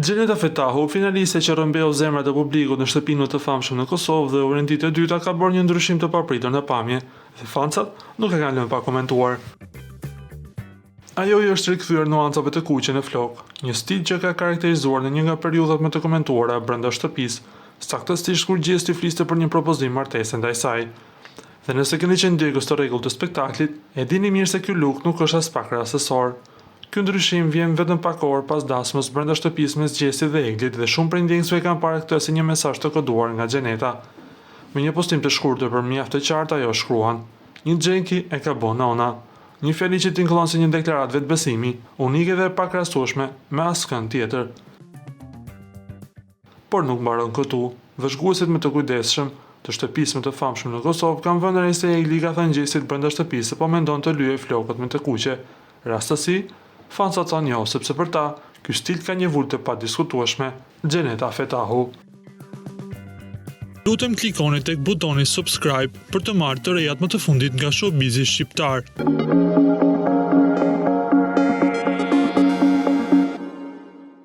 Gjeneta Fetahu, finaliste që rrëmbeu zemrat e publikut në shtëpinë të famshëm në Kosovë dhe urën ditë e dyta ka bërë një ndryshim të papritur në pamje, dhe fancat nuk e kanë lënë pa komentuar. Ajo i është rikthyer nuancave të kuqe në flok, një stil që ka karakterizuar në një nga periudhat më të komentuara brenda shtëpisë, saktësisht kur gjesti fliste për një propozim martese ndaj saj. Dhe nëse keni qenë ndjekës të rregullt të spektaklit, e dini mirë se ky look nuk është as pak rastësor. Ky ndryshim vjen vetëm pak orë pas dasmës brenda shtëpisë mes Gjestit dhe Eglit dhe shumë prej ndjekësve kanë parë këtë si një mesazh të koduar nga Gjeneta. Me një postim të shkurtër për mjaft të qartë ajo shkruan: "Një Xhenki e ka bën nona." Një fjali që tingëllon si një deklaratë vetbesimi, unike dhe pak rastueshme me askënd tjetër. Por nuk mbaron këtu. Vëzhguesit më të kujdesshëm të shtëpisë më të famshme në Kosovë kanë vënë re se Egli ka thënë Gjestit brenda shtëpisë po mendon të lyejë flokët me të kuqe. Rastësi, fancat thonë jo, sepse për ta, ky stil ka një vulë të padiskutueshme. Gjeneta Fetahu. Lutem klikoni tek butoni subscribe për të marrë të rejat më të fundit nga Showbizi shqiptar.